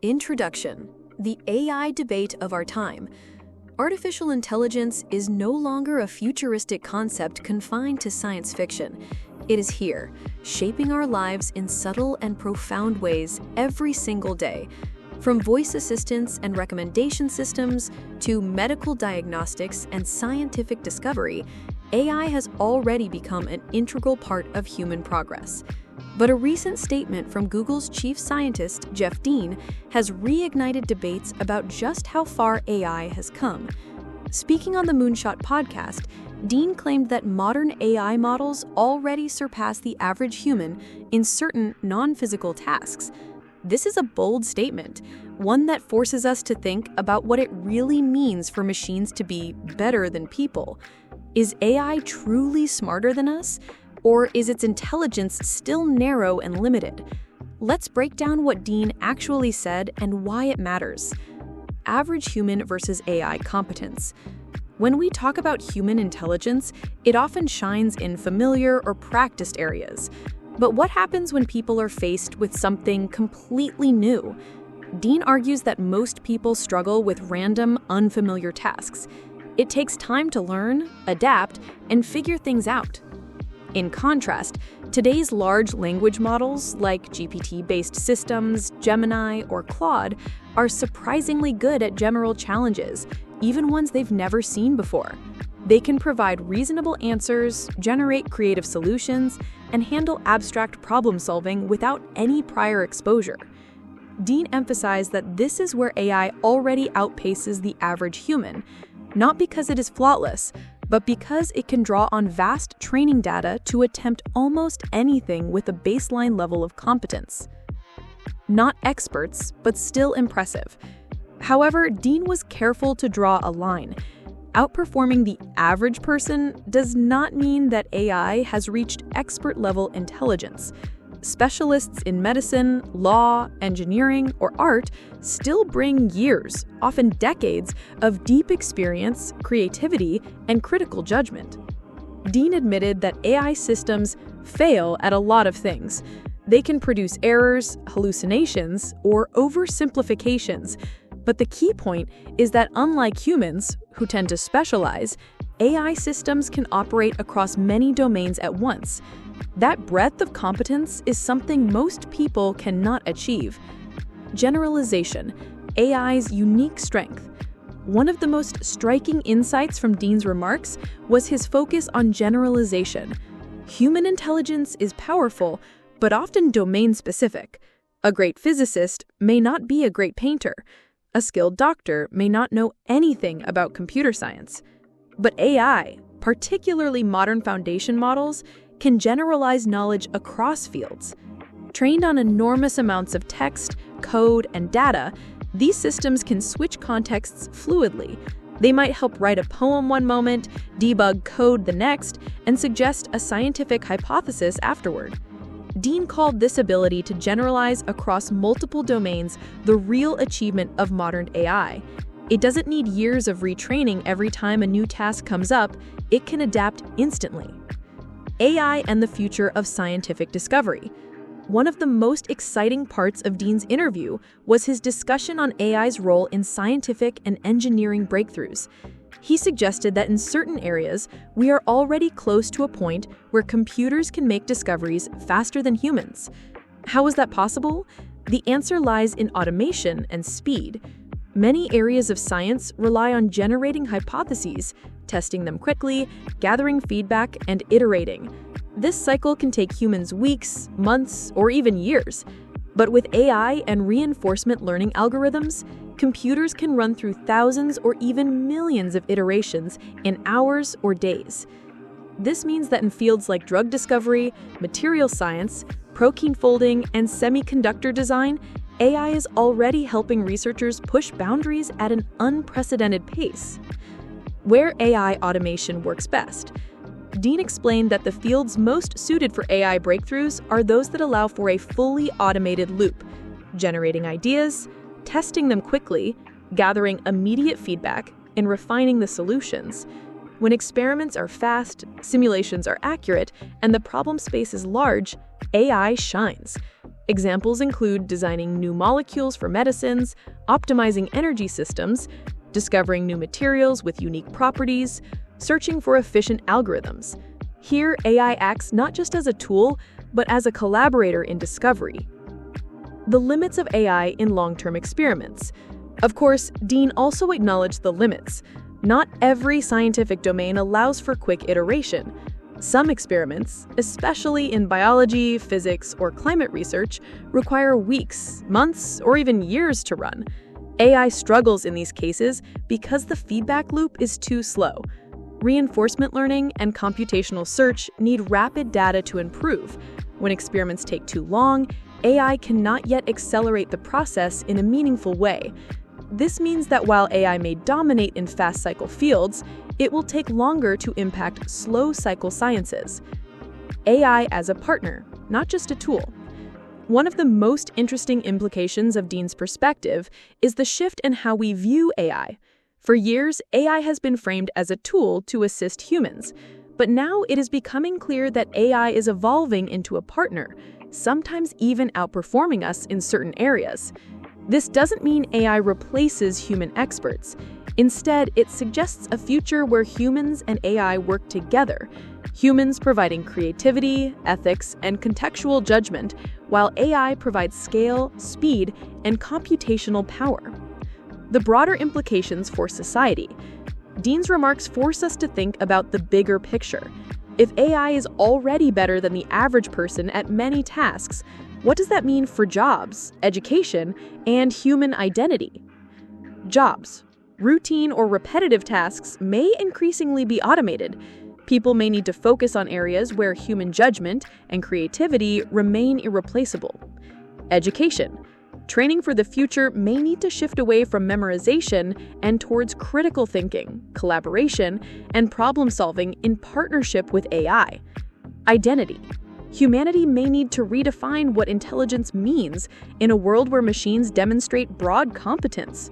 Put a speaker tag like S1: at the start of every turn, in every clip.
S1: Introduction: the AI debate of our time. Artificial intelligence is no longer a futuristic concept confined to science fiction. It is here, shaping our lives in subtle and profound ways every single day. From voice assistants and recommendation systems to medical diagnostics and scientific discovery, AI has already become an integral part of human progress. But a recent statement from Google's chief scientist, Jeff Dean, has reignited debates about just how far AI has come. Speaking on the Moonshot podcast, Dean claimed that modern AI models already surpass the average human in certain non-physical tasks. This is a bold statement, one that forces us to think about what it really means for machines to be better than people. Is AI truly smarter than us? Or is its intelligence still narrow and limited? Let's break down what Dean actually said and why it matters. Average human versus AI competence. When we talk about human intelligence, it often shines in familiar or practiced areas. But what happens when people are faced with something completely new? Dean argues that most people struggle with random, unfamiliar tasks. It takes time to learn, adapt, and figure things out. In contrast, today's large language models like GPT-based systems, Gemini, or Claude are surprisingly good at general challenges, even ones they've never seen before. They can provide reasonable answers, generate creative solutions, and handle abstract problem-solving without any prior exposure. Dean emphasized that this is where AI already outpaces the average human, not because it is flawless, but because it can draw on vast training data to attempt almost anything with a baseline level of competence. Not experts, but still impressive. However, Dean was careful to draw a line. Outperforming the average person does not mean that AI has reached expert-level intelligence. Specialists in medicine, law, engineering, or art still bring years, often decades, of deep experience, creativity, and critical judgment. Dean admitted that AI systems fail at a lot of things. They can produce errors, hallucinations, or oversimplifications. But the key point is that unlike humans, who tend to specialize, AI systems can operate across many domains at once. That breadth of competence is something most people cannot achieve. Generalization, AI's unique strength. One of the most striking insights from Dean's remarks was his focus on generalization. Human intelligence is powerful, but often domain-specific. A great physicist may not be a great painter. A skilled doctor may not know anything about computer science. But AI, particularly modern foundation models, can generalize knowledge across fields. Trained on enormous amounts of text, code, and data, these systems can switch contexts fluidly. They might help write a poem one moment, debug code the next, and suggest a scientific hypothesis afterward. Dean called this ability to generalize across multiple domains the real achievement of modern AI. It doesn't need years of retraining every time a new task comes up. It can adapt instantly. AI and the future of scientific discovery. One of the most exciting parts of Dean's interview was his discussion on AI's role in scientific and engineering breakthroughs. He suggested that in certain areas, we are already close to a point where computers can make discoveries faster than humans. How is that possible? The answer lies in automation and speed. Many areas of science rely on generating hypotheses, testing them quickly, gathering feedback, and iterating. This cycle can take humans weeks, months, or even years. But with AI and reinforcement learning algorithms, computers can run through thousands or even millions of iterations in hours or days. This means that in fields like drug discovery, material science, protein folding, and semiconductor design, AI is already helping researchers push boundaries at an unprecedented pace. Where AI automation works best. Dean explained that the fields most suited for AI breakthroughs are those that allow for a fully automated loop, generating ideas, testing them quickly, gathering immediate feedback, and refining the solutions. When experiments are fast, simulations are accurate, and the problem space is large, AI shines. Examples include designing new molecules for medicines, optimizing energy systems, discovering new materials with unique properties, searching for efficient algorithms. Here, AI acts not just as a tool, but as a collaborator in discovery. The limits of AI in long-term experiments. Of course, Dean also acknowledged the limits. Not every scientific domain allows for quick iteration. Some experiments, especially in biology, physics, or climate research, require weeks, months, or even years to run. AI struggles in these cases because the feedback loop is too slow. Reinforcement learning and computational search need rapid data to improve. When experiments take too long, AI cannot yet accelerate the process in a meaningful way. This means that while AI may dominate in fast-cycle fields, it will take longer to impact slow-cycle sciences. AI as a partner, not just a tool. One of the most interesting implications of Dean's perspective is the shift in how we view AI. For years, AI has been framed as a tool to assist humans, but now it is becoming clear that AI is evolving into a partner, sometimes even outperforming us in certain areas. This doesn't mean AI replaces human experts. Instead, it suggests a future where humans and AI work together, humans providing creativity, ethics, and contextual judgment, while AI provides scale, speed, and computational power. The broader implications for society. Dean's remarks force us to think about the bigger picture. If AI is already better than the average person at many tasks, what does that mean for jobs, education, and human identity? Jobs. Routine or repetitive tasks may increasingly be automated. People may need to focus on areas where human judgment and creativity remain irreplaceable. Education. Training for the future may need to shift away from memorization and towards critical thinking, collaboration, and problem-solving in partnership with AI. Identity. Humanity may need to redefine what intelligence means in a world where machines demonstrate broad competence.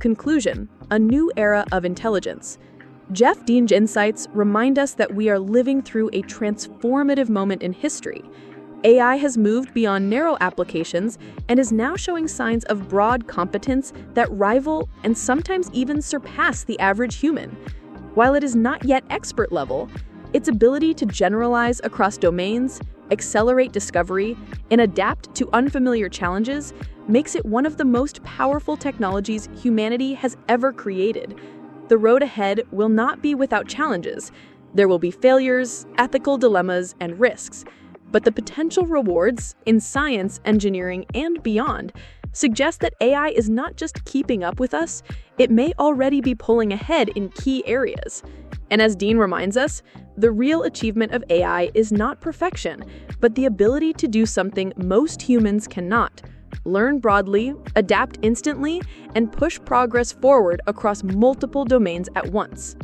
S1: Conclusion: a new era of intelligence. Jeff Dean's insights remind us that we are living through a transformative moment in history. AI has moved beyond narrow applications and is now showing signs of broad competence that rival and sometimes even surpass the average human. While it is not yet expert level, its ability to generalize across domains, accelerate discovery, and adapt to unfamiliar challenges makes it one of the most powerful technologies humanity has ever created. The road ahead will not be without challenges. There will be failures, ethical dilemmas, and risks. But the potential rewards in science, engineering, and beyond suggest that AI is not just keeping up with us, it may already be pulling ahead in key areas. And as Dean reminds us, the real achievement of AI is not perfection, but the ability to do something most humans cannot: learn broadly, adapt instantly, and push progress forward across multiple domains at once.